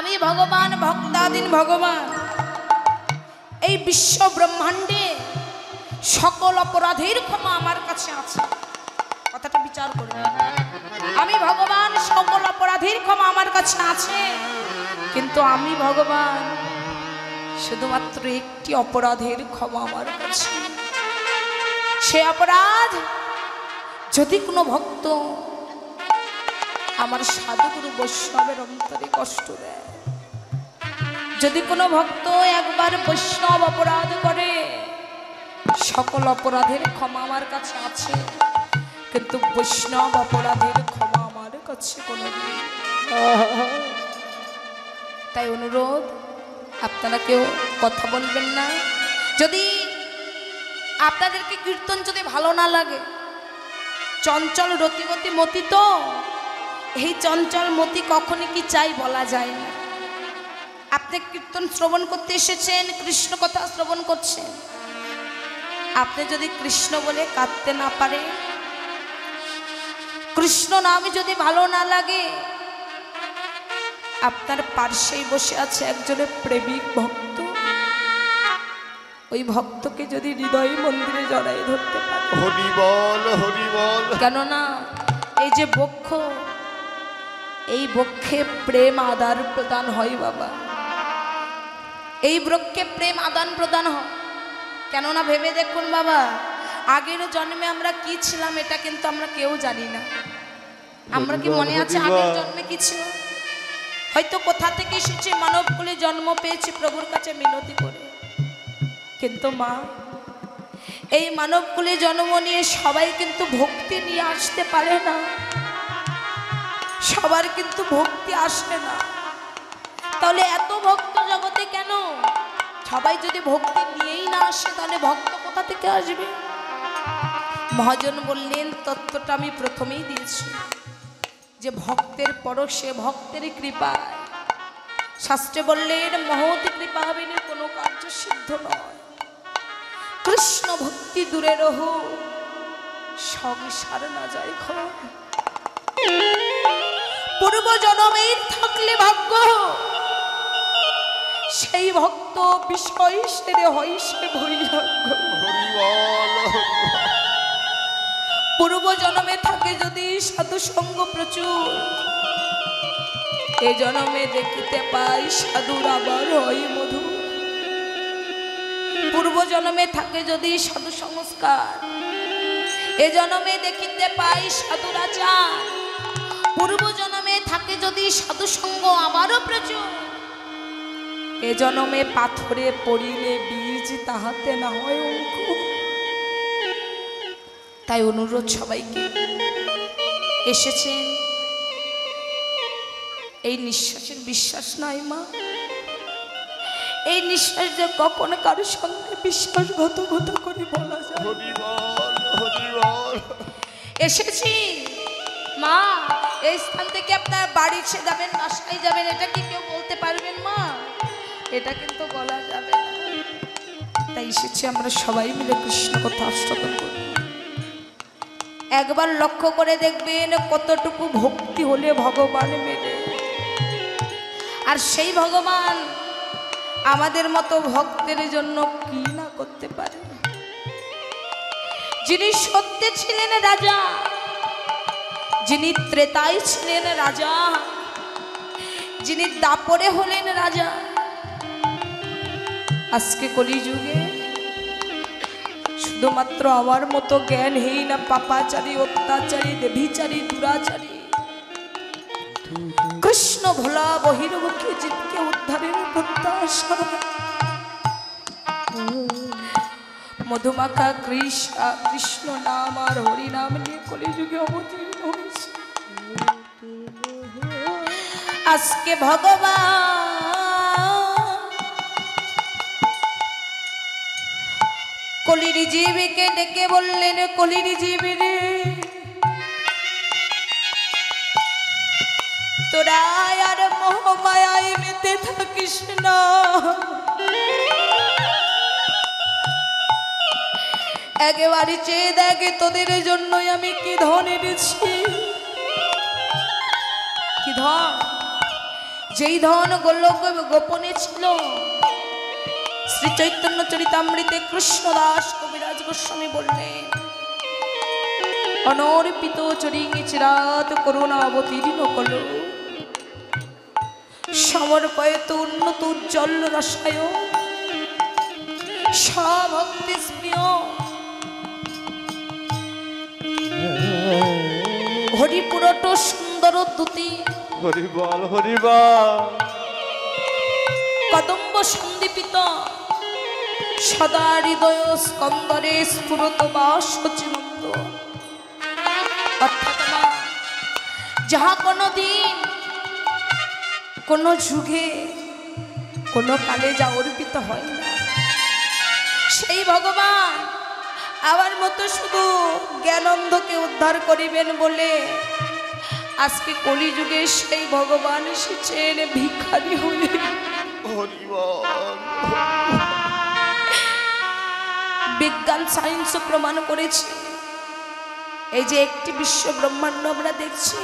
আমি ভগবান ভক্তাধীন ভগবান এই বিশ্ব ব্রহ্মাণ্ডে সকল অপরাধের ক্ষমা আমার কাছে আছে। কথাটা বিচার করবেন। আমি ভগবান সকল অপরাধের ক্ষমা আমার কাছে আছে, কিন্তু আমি ভগবান শুধুমাত্র একটি অপরাধের ক্ষমা আমার কাছে। সে অপরাধ যদি কোনো ভক্ত আমার সাধুগুরু বৈষ্ণবের অন্তরে কষ্ট দেয়, যদি কোনো ভক্ত একবার বৈষ্ণব অপরাধ করে, সকল অপরাধের ক্ষমা আমার কাছে আছে, কিন্তু বৈষ্ণব অপরাধের ক্ষমা আমার কাছে কোনো নেই। তাই অনুরোধ, আপনারা কেউ কথা বলবেন না। যদি আপনাদেরকে কীর্তন যদি ভালো না লাগে, চঞ্চল রতিমতি মতি তো, এই চঞ্চল মতি কখনই কি চাই বলা যায় না। আপনি কীর্তন শ্রবণ করতে এসেছেন, কৃষ্ণ কথা শ্রবণ করছেন, আপনি যদি কৃষ্ণ বলে কাঁদতে না পারে, কৃষ্ণ নাম যদি ভালো না লাগে, আপনার পার্শ্বেই বসে আছে একজনের প্রেমিক ভক্ত, ওই ভক্তকে যদি হৃদয় মন্দিরে জড়াই ধরতে পারে, হরি বল হরি বল। কেননা এই যে বক্ষ, এই বক্ষে প্রেম আদান প্রদান হয় বাবা, এই বক্ষে প্রেম আদান প্রদান হয়। কেননা ভেবে দেখুন বাবা, আগের জন্মে আমরা কি ছিলাম এটা কিন্তু আমরা কেউ জানি না। আমরা কি মনে আছে আগের জন্মে কি ছিল? হয়তো কোথা থেকে এসেছে, মানব কুলে জন্ম পেয়েছি প্রভুর কাছে মিনতি করে, কিন্তু মা এই মানব কুলে জন্ম নিয়ে সবাই কিন্তু ভক্তি নিয়ে আসতে পারে না, সবার কিন্তু ভক্তি আসে না। তাহলে এত ভক্ত জগতে কেন? সবাই যদি ভক্তি নিয়েই না আসে, তাহলে ভক্ত কোথা থেকে আসবে? মহাজন বললেন, তত্ত্বটা আমি প্রথমেই দিয়েছি যে ভক্তের পরশে, ভক্তের কৃপায়। শাস্ত্রে বললেন, মহৎ কৃপা বিনে কোনো কার্য সিদ্ধ নয়। কৃষ্ণ ভক্তি দূরে রহু, সংসার না যায় ঘর। পূর্ব জন্মের থাকলে ভাগ্য, সেই ভক্ত বিষয় সেরে হয় সে বৈরাগ্য। পূর্ব জন্মে থাকে যদি সাধু সঙ্গ প্রচুর, এ জন্মে দেখিতে পাই সাধুর আবার হয় মধু। পূর্ব জন্মে থাকে যদি সাধু সংস্কার, এ জন্মে দেখিতে পাই সাধুর আচার। পূর্ব জন্মে থাকে যদি সাধু সঙ্গ আবারও প্রচুর, এ জন্মে পাথরে পড়িলে বীজ তাহাতে না হয় অঙ্কুর। তাই অনুরোধ সবাইকে, এসেছেন এই নিঃশ্বাসের বিশ্বাস নাই মা, এই নিঃশ্বাস যে কখন কারোর সঙ্গে বিশ্বাসঘাতকতা করে বলা যায়। এসেছি মা, এই স্থান থেকে আপনার বাড়ি যাবেন, বাসায় যাবেন, এটা কি কেউ বলতে পারবেন মা? এটা কিন্তু বলা যাবে না। তাই এসেছি আমরা সবাই মিলে কৃষ্ণ কথা আস্বাদন করব। একবার লক্ষ্য করে দেখবেন কতটুকু ভক্তি হলে ভগবান মেলে। আর সেই ভগবান আমাদের মতো ভক্তের জন্য কি না করতে পারে। যিনি সত্যে ছিলেন রাজা, যিনি ত্রেতায় ছিলেন রাজা, যিনি দাপরে হলেন রাজা, আজকে কলিযুগে শুধুমাত্র আমার মতো জ্ঞানহীন, পাপাচারী, অত্যাচারী, দেবীচারী, দুরাচারী কৃষ্ণ ভোলা বহির্মুখী জীবকে উদ্ধারের প্রত্যাশা, মধুমাখা কৃষ্ণ নাম আর হরি নাম নিয়ে কলিযুগে অবতীর্ণ হয়েছে। আজকে ভগবান কলির জীবীকে ডেকে বললেন, কলির জীবী রে, তোরা আর মোহমায়ায় মেতে থাকিস না। একেবারে চেয়ে দেখে তোদের জন্যই আমি কি ধন এনেছি। কি ধন? যেই ধন গোলক গোপনে ছিল শ্রী চৈতন্য চরিতামৃতে কৃষ্ণদাস কবিরাজ গোস্বামী বললেন, অনর্পিত চরিঙে চিরাত করুণা অবতীর্ণ কল, সমর্পয়ত উন্নত উজ্জ্বল রসায়, সভক্তি স্প্রিয় হরিপুরট সুন্দর দ্যুতি, হরিবল হরিবল, কদম্ব সন্দীপিত সদা হৃদয় স্কন্দরে স্ফুরত বা সচিনন্দ। অর্থাৎ যাহা কোনো দিন কোনো যুগে কোনো কালে যা অর্পিত হয় না, সেই ভগবান আমার মতো শুধু জ্ঞানন্ধকে উদ্ধার করিবেন বলে আজকে কলিযুগে সেই ভগবান এসেছেন ভিখারি হয়ে। হরিবল। বিজ্ঞান সায়েন্স প্রমাণ করেছে, এই যে একটি বিশ্ব ব্রহ্মাণ্ড আমরা দেখছি,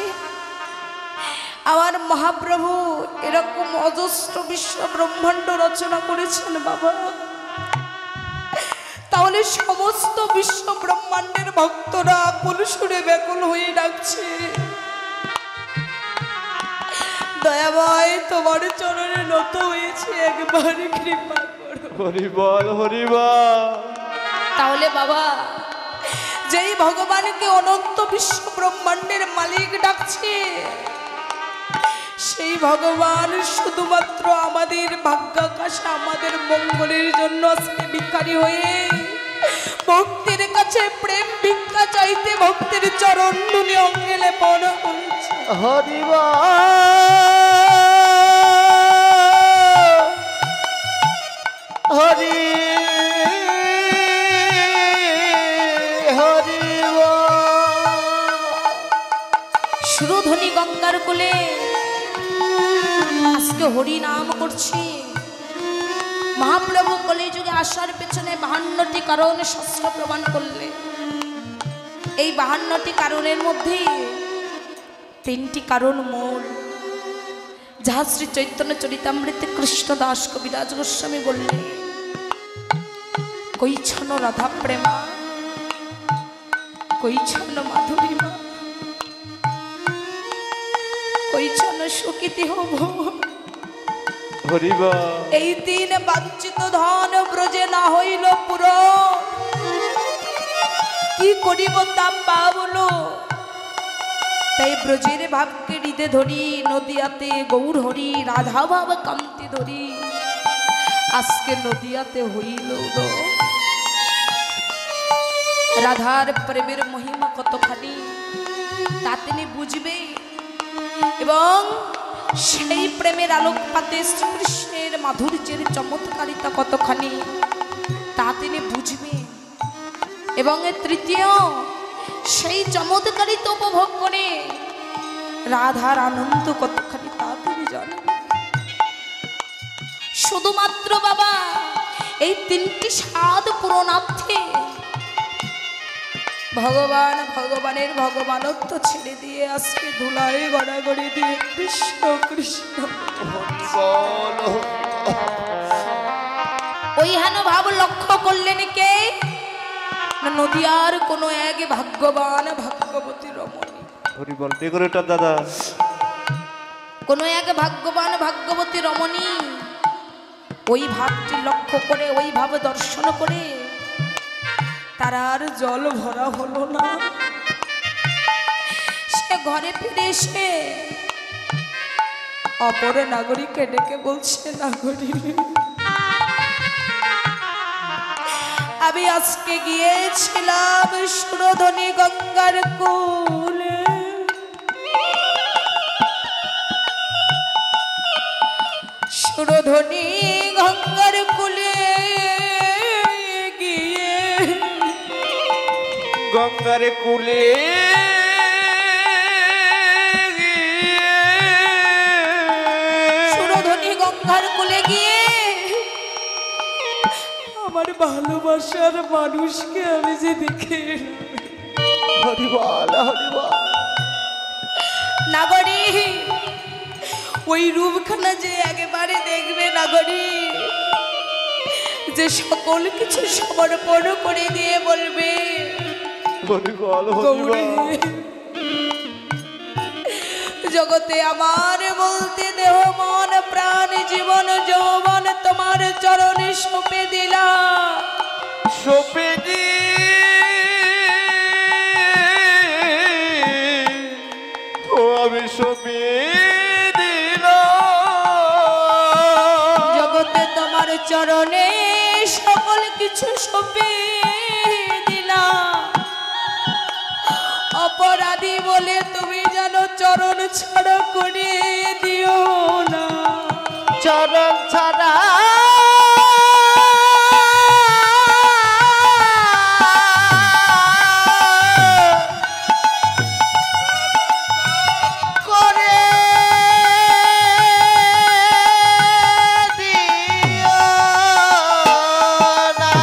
আমার মহাপ্রভু এরকম অজস্র বিশ্ব ব্রহ্মাণ্ড রচনা করেছেন বাবা। তাহলে সমস্ত বিশ্ব ব্রহ্মাণ্ডের ভক্তরা কোন সুরে ব্যাকুল হয়ে ডাকছে, দয়াময় তোমার চরণে নত হয়েছে, একবার কৃপা করো। হরিবল হরিবল। তাহলে বাবা, যেই ভগবানকে অনন্ত বিশ্ব ব্রহ্মাণ্ডের মালিক ডাকছে, সেই ভগবান শুধুমাত্র আমাদের ভাগ্যাকাশে আমাদের মঙ্গলের জন্য আজকে ভিখারি হয়ে ভক্তের কাছে প্রেম ভিক্ষা চাইতে ভক্তের চরণ ধুলি অঙ্গে লেপন করেছে। হরিবল হরি হরিবল। সুরধ্বনি গঙ্গার কোলে আজকে হরি নাম করছি। মহাপ্রভু কলিযুগে আসার পেছনে 52টি কারণ শাস্ত্র প্রমাণ করলে, এই 52টি কারণের মধ্যে 3টি কারণ মূল, যাহা শ্রী চৈতন্য চরিতামৃতে কৃষ্ণদাস কবিরাজ গোস্বামী বললেন, কৈছন রাধা প্রেমা, কৈছন মাধুরীমা, কৈছন সুকীতি হব। হরিবল। এই 3 বাঞ্ছিত ধন ব্রজে না হইল পুর, কি করিব তা পাবলো। তাই ব্রজের ভাবকে হৃদে ধরি, নদিয়াতে গৌর হরি, রাধা ভাব কান্তি ধরি, আজকে নদিয়াতে হইল উদয়। রাধার প্রেমের মহিমা কতখানি তা তিনি বুঝবে, এবং সেই প্রেমের আলোকপাতে শ্রীকৃষ্ণের মাধুর্যের চমৎকারিতা কতখানি তা তিনি বুঝবেন। এবং তৃতীয়, সেই চমৎকারিতা উপভোগ করে রাধার আনন্দ কতখানি তা তিনি জানবেন। শুধুমাত্র বাবা এই 3টি স্বাদ পূরণার্থে ভগবান ভগবানের ভগবানত্ব ছেড়ে দিয়ে আজকে ধুলায় গড়াগড়ি দিয়ে কৃষ্ণ কৃষ্ণ। ওই হেন ভাব লক্ষ্য করলেন কে? নদিয়ার কোন এক ভাগ্যবান ভাগ্যবতী রমণী। হরিবল ডেকোরেটর দাদা। কোন এক ভাগ্যবান ভাগ্যবতী রমণী ওই ভাবটি লক্ষ্য করে, ওই ভাব দর্শন করে তার আর জল ভরা হলো না। সে ঘরে ফিরে এসে অপর নাগরিককে ডেকে বলছে, নাগরিক আমি আজকে গিয়েছিলাম সুরধ্বনি গঙ্গার কোলে, সুরধ্বনি গঙ্গার কোলে গিয়ে, গঙ্গার কুলে সুরধ্বনি গঙ্গার কোলে গিয়ে আমার ভালোবাসার মানুষকে আমি যে দেখে হরিবল হরিবল। নাগরী ওই রূপখানা যে একেবারে দেখবে নাগরী, যে সকল কিছু সমর্পণ করে দিয়ে বলবে হরি বল গৌরী, হরিবা জগতে আমার বলতে দেহ মন প্রাণ জীবন যৌবন তোমার চরণে সঁপে দিলাম। সপে দি ও আমি সপে দিলাম। জগতে তোমার চরণে সকল কিছু সঁপে দিলাম। অপরাধী বলে তুমি যেন চরণ ছাড়া করে দিও না। চরণ ছাড়া করে দিও না।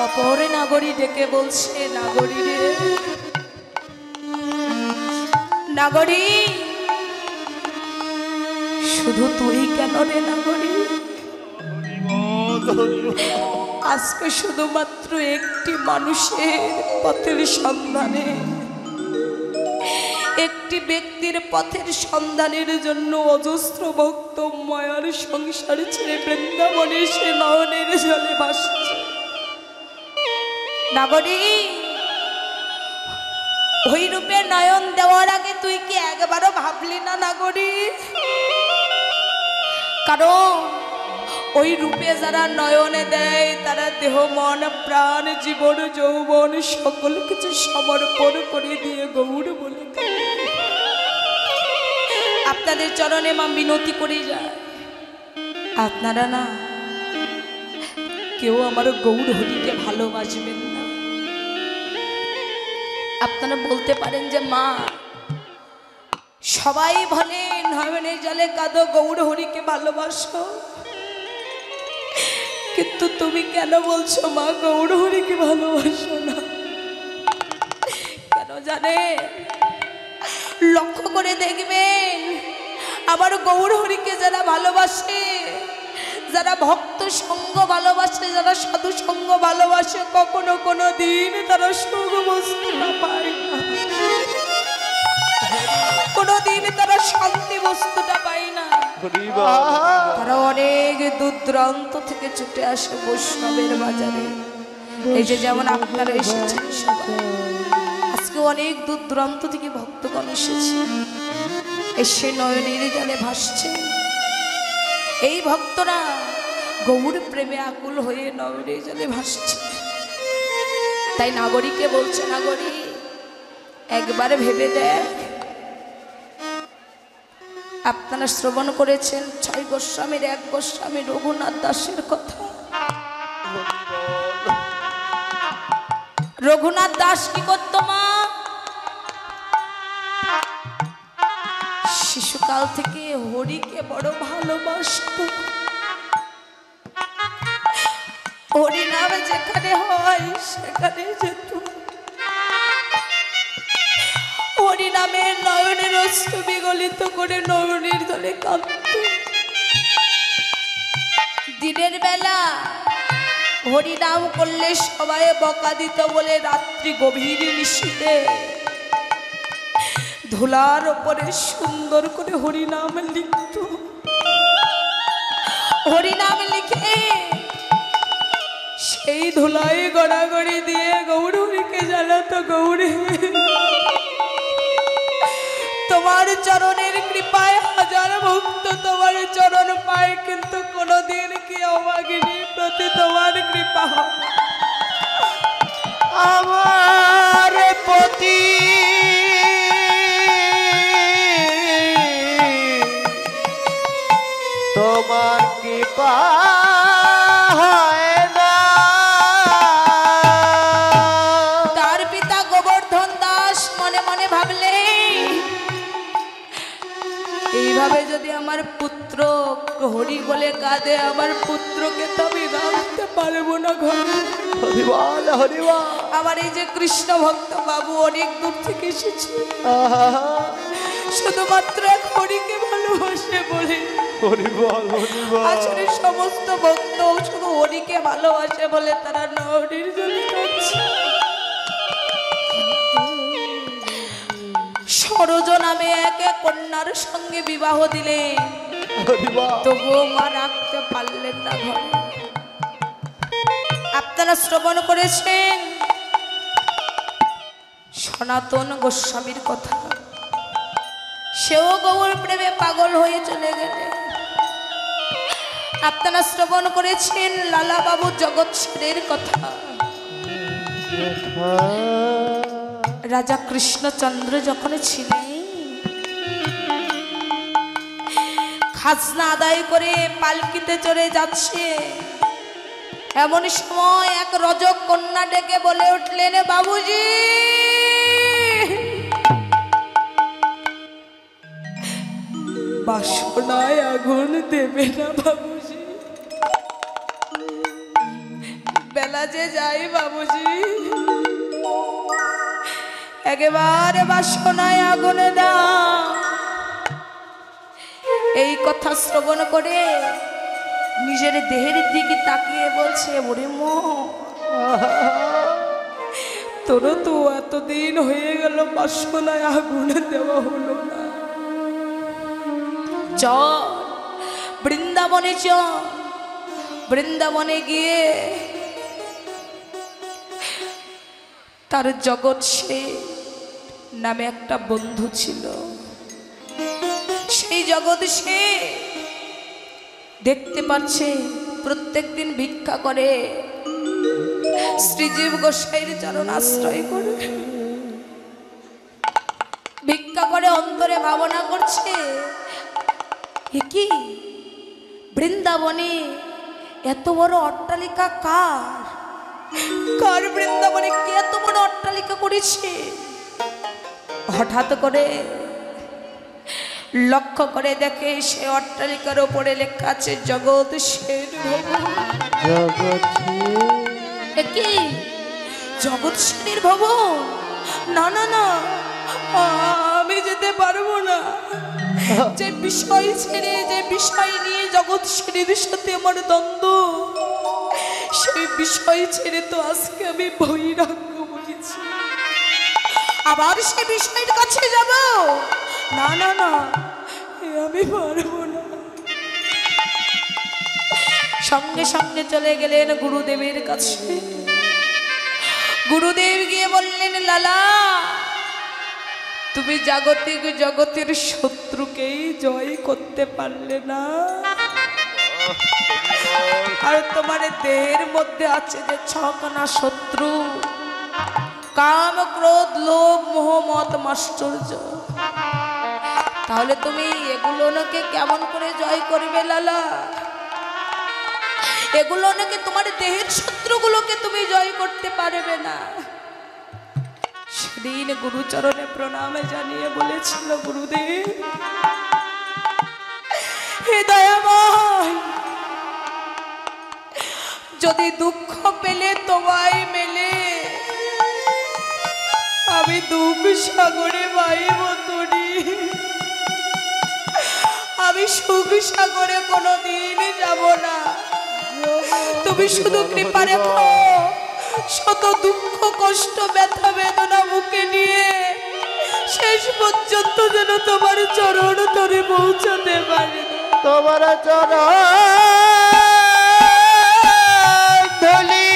অপর নাগরী ডেকে বলছে, নাগরী রে নাগরী, শুধু তুই কেন রে নাগরী? আজকে শুধুমাত্র একটি মানুষের পথের সন্ধানে, একটি ব্যক্তির পথের সন্ধানের জন্য অজস্র ভক্ত মায়ার সংসার ছেড়ে বৃন্দাবনে সে নয়নের জলে ভাসছে। নাগরী, ওই রূপে নয়ন দেওয়ার আগে তুই কি একবারও ভাবলি না নাগরী? কারণ ওই রূপে যারা নয়নে দেয় তারা দেহ মন প্রাণ জীবন যৌবন সকল কিছু সমর্পণ করে দিয়ে গৌর বলে কাঁদে। আপনাদের চরণে মা বিনতি করে যায়, আপনারা না কেউ আমার গৌর হরিকে ভালোবাসবেন না। আপনারা বলতে পারেন যে মা সবাই বলে নয়নের জলে কাঁদো, গৌর হরিকে ভালোবাসো, কিন্তু তুমি কেন বলছো মা গৌর হরিকে ভালোবাসো না? কেন জানে? লক্ষ্য করে দেখবেন আবার গৌর হরিকে যারা ভালোবাসে, যারা ভক্ত সঙ্গ ভালোবাসে, যারা সাধু সঙ্গ ভালোবাসে, কখনো কোনো দিন তারা সুখ বস্তুটা পায় না, কোনোদিন তারা শান্তি বস্তুটা পায় না। তারা অনেক দূর দূরান্ত থেকে ছুটে আসে বৈষ্ণবের বাজারে। এই যে যেমন আপনারা এসেছেন সবাই, আজকে অনেক দূর দূরান্ত থেকে ভক্তগণ এসেছে, এসে নয়নের জলে ভাসছে। এই ভক্তরা গৌর প্রেমে আকুল হয়ে নয়নের জলে ভাসছে। তাই নাগরীকে বলছে, নাগরী একবার ভেবে দেখ। আপনারা শ্রবণ করেছেন 6 গোস্বামীর 1 গোস্বামী রঘুনাথ দাসের কথা। রঘুনাথ দাস কি করত মা? শিশুকাল থেকে হরিকে বড় ভালোবাসত। হরি নাম যেখানে হয় সেখানে যেত। হরি নামে নয়নের অশ্রু বিগলিত করে নয়নের জলে কাঁদত। দিনের বেলা হরি নাম করলে সবাই বকা দিত বলে রাত্রি গভীর নিশীথে ধুলার ওপরে সুন্দর করে হরি নাম লিখত। হরি নাম লিখে সেই ধুলায় গড়াগড়ি দিয়ে গৌরীকে জ্বালাতো। গৌরী, তোমার চরণের কৃপায় হাজার ভক্ত তোমার চরণ পায়, কিন্তু কোনদিন কি অভাগিনীর প্রতি তোমার কৃপা হয়? আমার প্রতি তোমার কৃপা হয় না। তার পিতা গোবর্ধন দাস মনে মনে ভাবলে, এইভাবে যদি আমার পুত্র হরি বলে কাঁদে, আমার পুত্রকে তো আমি রাখতে পারবো না ঘরে। হরিবল হরিবল। আমার এই যে কৃষ্ণ ভক্ত বাবু অনেক দূর থেকে এসেছে, শুধুমাত্র এক হরিকে ভালোবাসে বলে। হরিবল হরিবল। আসলে সমস্ত ভক্ত শুধু হরিকে ভালোবাসে বলে তারা নরীর জন্য কাঁদছে। সরোজ নামে এক কন্যার সঙ্গে বিবাহ দিলেন, তবুও মা রাখতে পারলেন না ঘরে। আপনারা শ্রবণ করেছেন সনাতন গোস্বামীর কথা, সেও গৌর প্রেমে পাগল হয়ে চলে গেলেন। আপনারা শ্রবণ করেছেন লালা বাবু জগৎ সেনের কথা, রাজা কৃষ্ণচন্দ্র যখন ছিলেন খাজনা আদায় করে পালকিতে চড়ে যাচ্ছে, এমন সময় এক রজক কন্যা ডেকে বলে উঠলেন, বাবুজি বাসনায় আগুন দেবে না বাবুজি, বেলা যে যাই বাবুজি, একেবারে বাসনায় আগুনে দাও। এই কথা শ্রবণ করে নিজের দেহের দিকে তাকিয়ে বলছে, ওরে মো তোর তো এতদিন হয়ে গেল বাসনায় আগুনে দেওয়া হলো না, চল বৃন্দাবনে চল। বৃন্দাবনে গিয়ে তার জগৎ সে নামে একটা বন্ধু ছিল, সেই জগৎ সে দেখতে পাচ্ছে প্রত্যেকদিন ভিক্ষা করে, শ্রীজীব গোসাইয়ের চরণ আশ্রয় করে ভিক্ষা করে, অন্তরে ভাবনা করছে, কি বৃন্দাবনে এত বড় অট্টালিকা কার, কার বৃন্দাবনে কে এত বড় অট্টালিকা করেছে। হঠাৎ করে লক্ষ্য করে দেখে সে অট্টালিকার উপরে লেখা আছে জগৎ সেন ভবন। কি জগৎ সেনের ভবন? না না না, আমি যেতে পারবো না। যে বিষয় ছেড়ে, যে বিষয় নিয়ে জগৎ সেনের সাথে আমার দ্বন্দ্ব, সেই বিষয় ছেড়ে তো আজকে আমি বৈরাগ্য হয়েছি, আবার সে বিষয়ের কাছে যাব? না না না, আমি পারবো না। সঙ্গে সঙ্গে চলে গেলেন গুরুদেবের কাছে। গুরুদেব গিয়ে বললেন, লালা তুমি জাগতিক জগতের শত্রুকেই জয় করতে পারলে না, আর তোমার দেহের মধ্যে আছে যে ছখানা শত্রু, কাম ক্রোধ লোভ মোহ মদ মাশ্চর্য, তাহলে তুমি এগুলোকে কেমন করে জয় করবে লালা? এগুলো নাকি তোমার দেহের শত্রুগুলোকে তুমি জয় করতে পারবে না। সেদিন গুরুচরণে প্রণামে জানিয়ে বলেছিল, গুরুদেব হে দয়াময়, যদি দুঃখ পেলে তোমায় মেলে, আমি দুঃখ সাগরে বাইব তরি, আমি সুখ সাগরে কোনোদিন যাব না। তুমি শুধু কৃপা রেখো, শত দুঃখ কষ্ট ব্যথা বেদনা মুখে নিয়ে শেষ পর্যন্ত যেন তোমার চরণ তরে পৌঁছাতে পারে। তোমার চরণ ধলি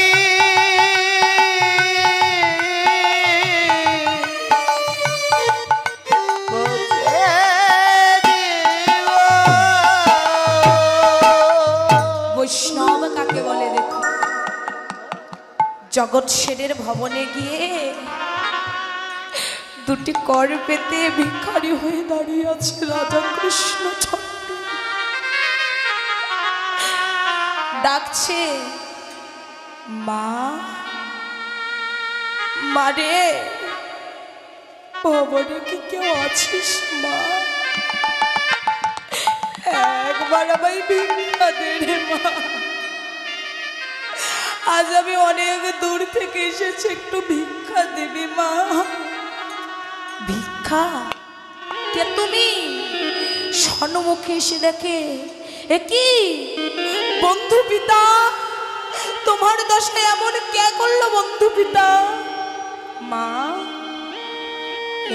বৈষ্ণব কাকে বলে দেখো? জগৎ সেনের ভবনে গিয়ে দুটি কর পেতে ভিখারি হয়ে দাঁড়িয়ে আছে রাজা কৃষ্ণচন্দ্র। ডাকছে, মা মারে, ভবনে কি কেউ আছিস মা? একবার আমায় ভিক্ষা দে রে মা, আজ আমি অনেক দূর থেকে এসেছি, একটু ভিক্ষা দেবে মা? ভিক্ষা? কে তুমি? সম্মুখে এসে দেখে এ কি বন্ধু পিতা, তোমার দশা এমন কে করলো বন্ধু পিতা? মা,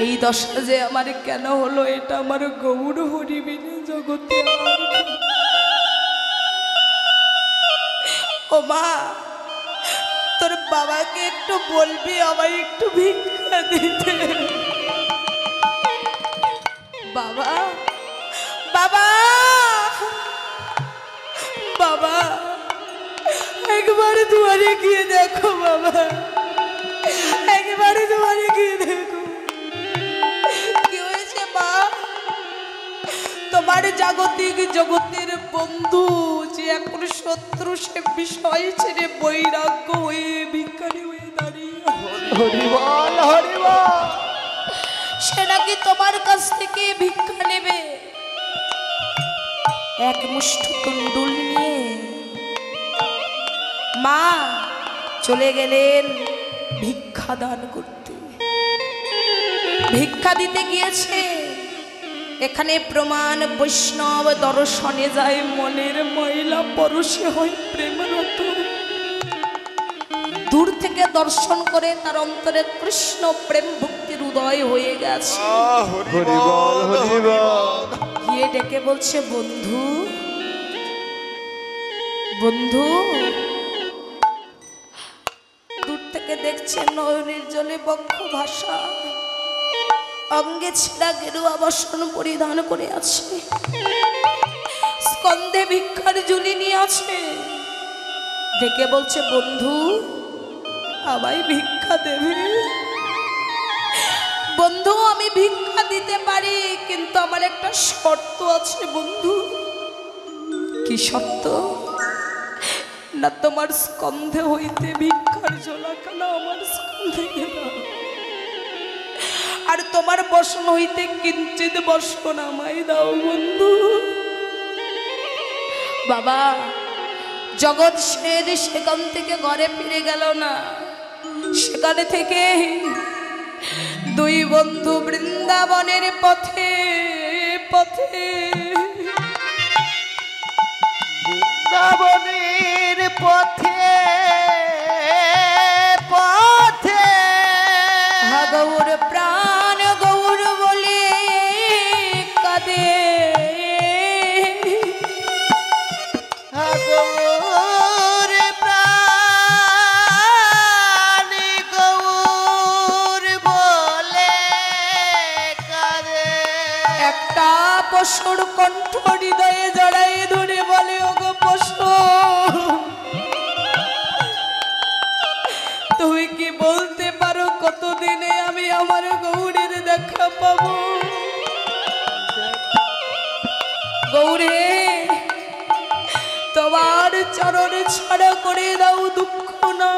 এই দশা যে আমার কেন হলো এটা আমার গৌর হরিবিনে জগতে আর কেউ। ও মা, তোর বাবাকে একটু বলবি আমায় একটু ভিক্ষা দিতে। বাবা, বাবা, বাবা, একবার দুয়ারে গিয়ে দেখো বাবা, একবারে দুয়ারে গিয়ে দেখো কি হয়েছে মা? তোমার জাগতিক জগতের বন্ধু যে এখন শত্রু, সে বিষয় ছেড়ে বৈরাগ্য হয়ে ভিখারি হয়ে দাঁড়িয়ে হরিবল হরিবল। সে নাকি তোমার কাছ থেকে ভিক্ষা নেবে। এক মুষ্ঠ তুণ্ডুল নিয়ে মা চলে গেলেন ভিক্ষা দান করতে। ভিক্ষা দিতে গিয়েছে, এখানে প্রমাণ বৈষ্ণব দর্শনে যায় মনের ময়লা পরশে হয় প্রেমরত। দূর থেকে দর্শন করে তার অন্তরে কৃষ্ণ প্রেম ভক্তির উদয় হয়ে গেছে। হরিবল হরিবল। গিয়ে ডেকে বলছে বন্ধু, বন্ধু। দূর থেকে দেখছে নয়নের জলে বক্ষ ভাষা, অঙ্গে ছেঁড়া গেরুয়া বসন পরিধান করে আছে, স্কন্ধে ভিক্ষার ঝুলি নিয়ে আছে। ডেকে বলছে বন্ধু, আমায় ভিক্ষা দেবে? বন্ধু, আমি ভিক্ষা দিতে পারি, কিন্তু আমার একটা শর্ত আছে বন্ধু। কি শর্ত? না তোমার স্কন্ধে হইতে ভিক্ষার ঝোলাখানা আমার স্কন্ধে গেলাম, আর তোমার বসন হইতে কিঞ্চিত বসন আমায় দাও বন্ধু। বাবা, জগৎ সেন সেখান থেকে ঘরে ফিরে গেল না। সেখানে থেকে দুই বন্ধু বৃন্দাবনের পথে পথে বৃন্দাবনের পথে পথে গৌর প্রাণ গৌর বলে কাঁদে। গৌর প্রাণ গৌর বলে কাঁদে। একটা পশুর কণ্ঠ হৃদয়ে জড়াই ধরে বলে, ওগো পশু, তুমি কি বলতে পারো কতদিনে আমি আমার গৌরের দেখা পাবো? গৌরে, তোমার চরণ ছাড়া করে দাও দুঃখ না,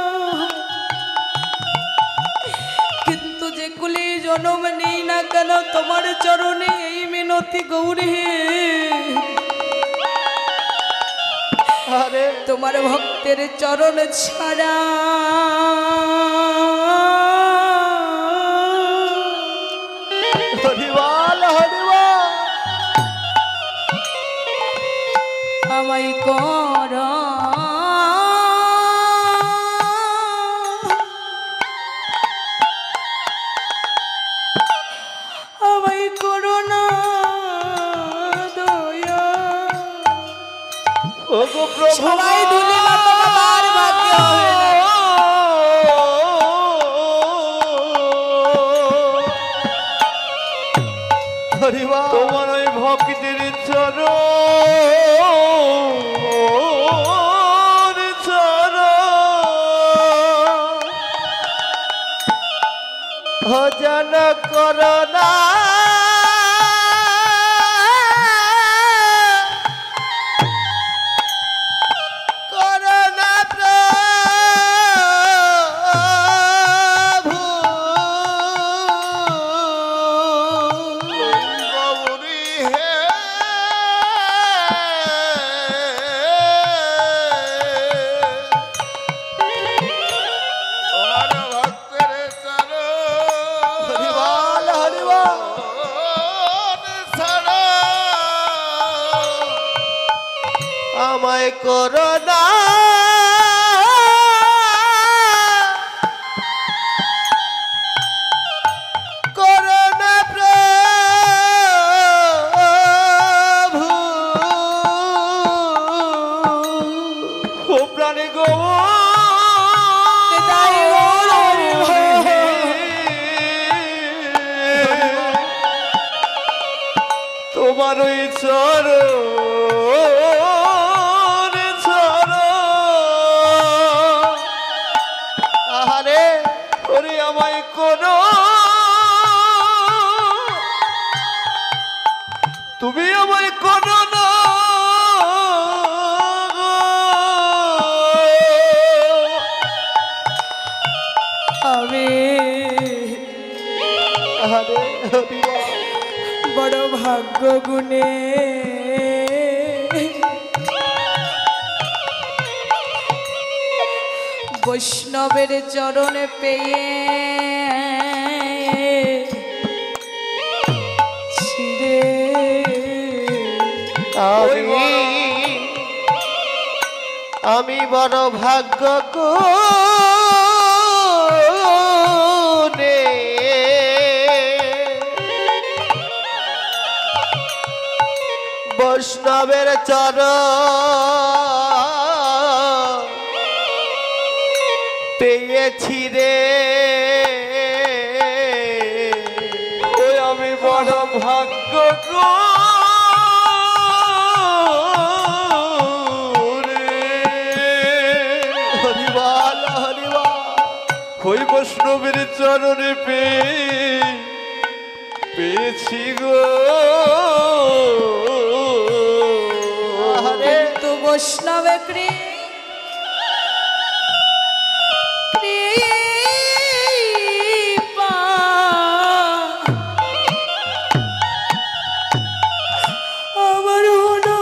কিন্তু যে কুলে জন্ম নেই না কেন তোমার চরণে এই মিনতি গৌরে। আরে তোমার ভক্তের চরণ ছাড়া হরিবল হরিবল। আমায় কর আমায় করো না দয়া। ওগো প্রভু, সবাই দুলে মাতা বাবার ভাগ্য হয় না। হরিবল। তোমার ওই ভক্তির চরণ ভজন করো না, করো না আমায় করো না করো না প্রভু ও প্রাণে গো তোমার ওই চরণ আহারে ওরে আমায় কোনো তুমি আমায় কোনো না আমি আহারে হরিবা বড় ভাগ্য গুণে বৈষ্ণবের চরণে পেয়ে ছিড়ে আমি বড় ভাগ্য গুণে বৈষ্ণবের চরণ পেয়েছি রে ওই আমি বড় ভাগ্য হরিবাল হরিবাল ওই বৈষ্ণবের চরণে পেয়েছি গো কিন্তু বৈষ্ণবে কৃপা আমার হলো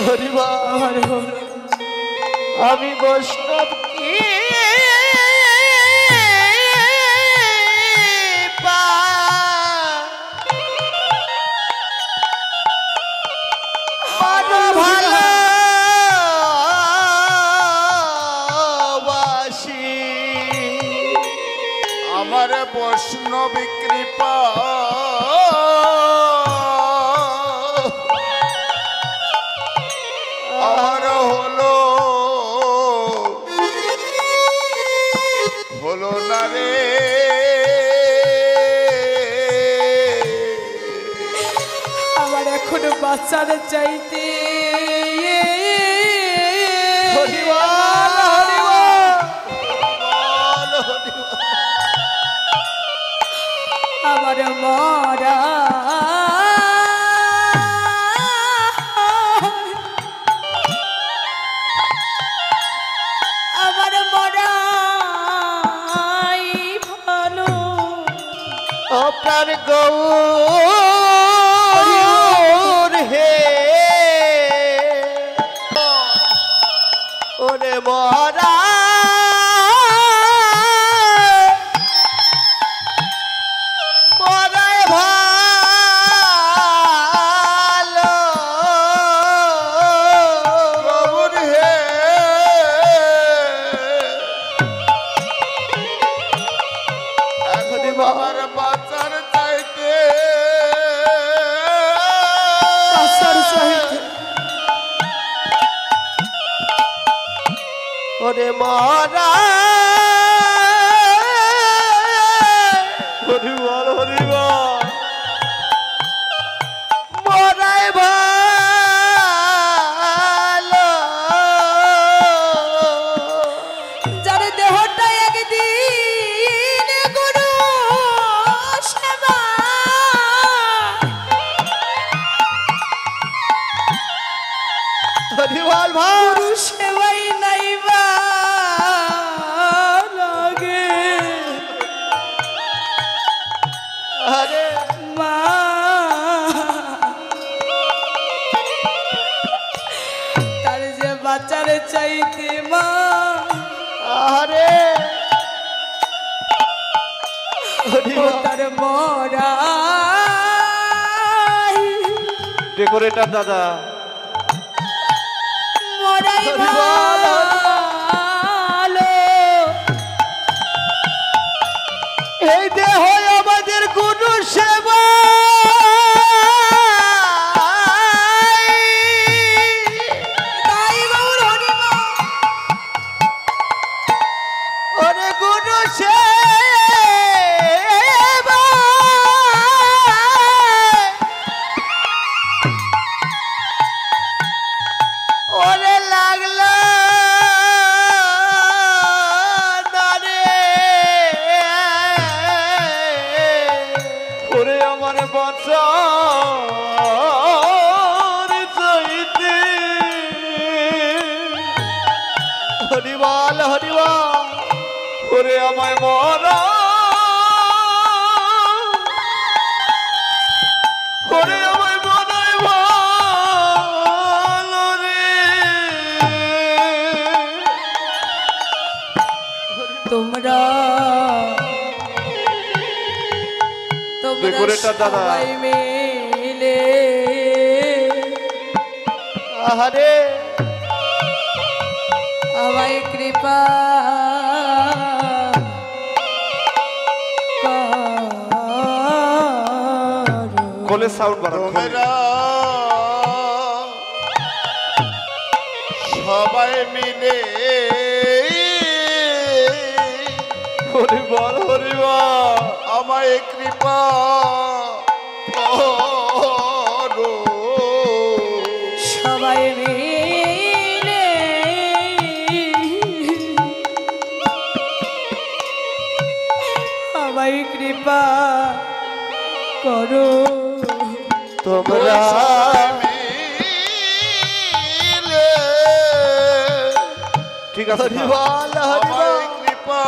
হরিবাল আমার হলো আমি বৈষ্ণব আমার বৈষ্ণবী কৃপা আমার হলো না রে আমার এখনো বাচ্চার চাইতে হরিবাল হরিবাল আমার মরা আমার মরাই ভালো প্রাণ গৌর হে ওরে মরা মরায় ভালো গৌর হে এখন আমার বাচ্চার চাইতে বাচ্চার চাইতে ওরে মরা হরিবল হরিবল মরায় ভালো যার দেহটা একদিন গুরু সেবা হরিবল ভাই গুরু সেবাই নাইবা লাগে আরে মা তার যে বাচ্চার চাইতে মা আরে ও তার মরা ডেকোরেটর দাদা মরাই ভালো এই দেহ আমাদের গুরু সেবা তাই গৌর হরিমা ওরে গুরু সেবা ওরে লাগলো ওরে আমার বাঁচার চাইতে হরিবল হরিবল ওরে আমায় মরা ওরে আমায় মরাই ভালো রে তোমরা ডেকোরেটর দাদা। সবাই মিলে আহারে আমায় কৃপা করো। কোলে সাউন্ড বাড়ান তোমরা সবাই মিলে হরিবল হরিবল আমায় কৃপা করো। সবাই মিলে আমায় কৃপা করো। তোমরা সবাই মিলে ঠিক আছে হরিবল আমায় হরিবল কৃপা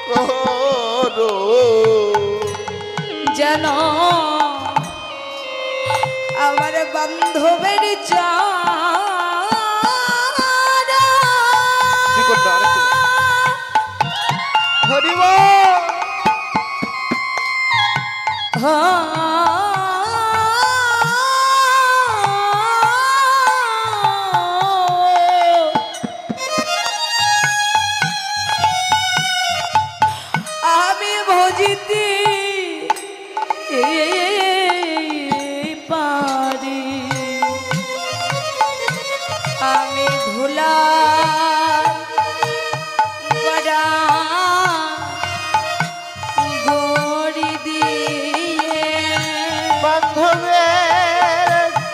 করো। যেন আমার বান্ধবের চারা ঠিক করতে আরেকটু হরিবল আমি ভজিতে পারি আমি ধুলা গড়া গড়ি দিয়ে বান্ধবের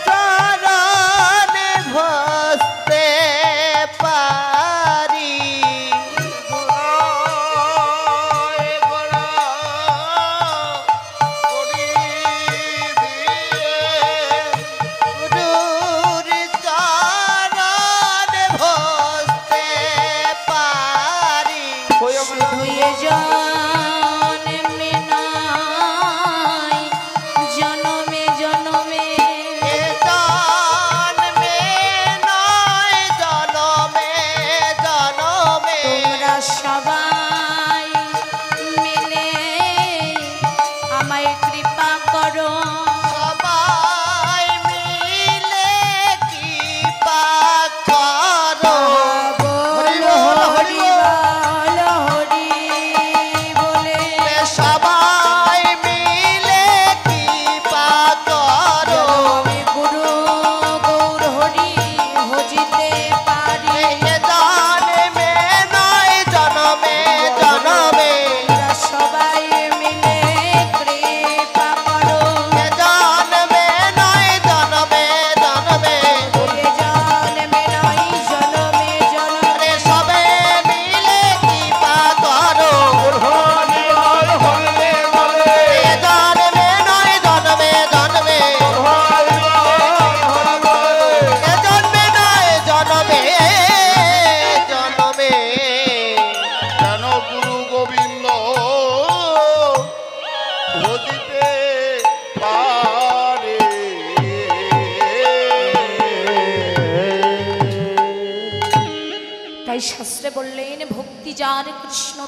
চরণে ভস্তে পারি গোড়ায় গোড়া গড়ি দিয়ে গুরুর চরণে ভস্তে পারি ধুয়ে জন্মে নাই জনমে জনমে এ জন্মে নয় জনমে জনমে তোমরা সবাই মিলে আমায় কৃপা করো সবাই মিলে কৃপা করো বল হরি বল হরি বলে সবাই মিলে কৃপা করো আমি গুরু গৌর হরি ভজিতে পারি এ জন্মে নয় জনমে জনমে তোমরা সবাই মিলে কৃপা করো এ জন্মে নয় জনমে জনমে ধুয়ে জন্মে নাই জনমে জনমে রে সবে মিলে কৃপা করো হরিবল হরিলে বলে এ জন্মে নয় জনমে জনমে এ জন্মে নয় জনমে জনমে যেন গুরু গোবিন্দ ভজিতে পারে। তাই শাস্ত্রে বললেন ভক্তি যার কৃষ্ণ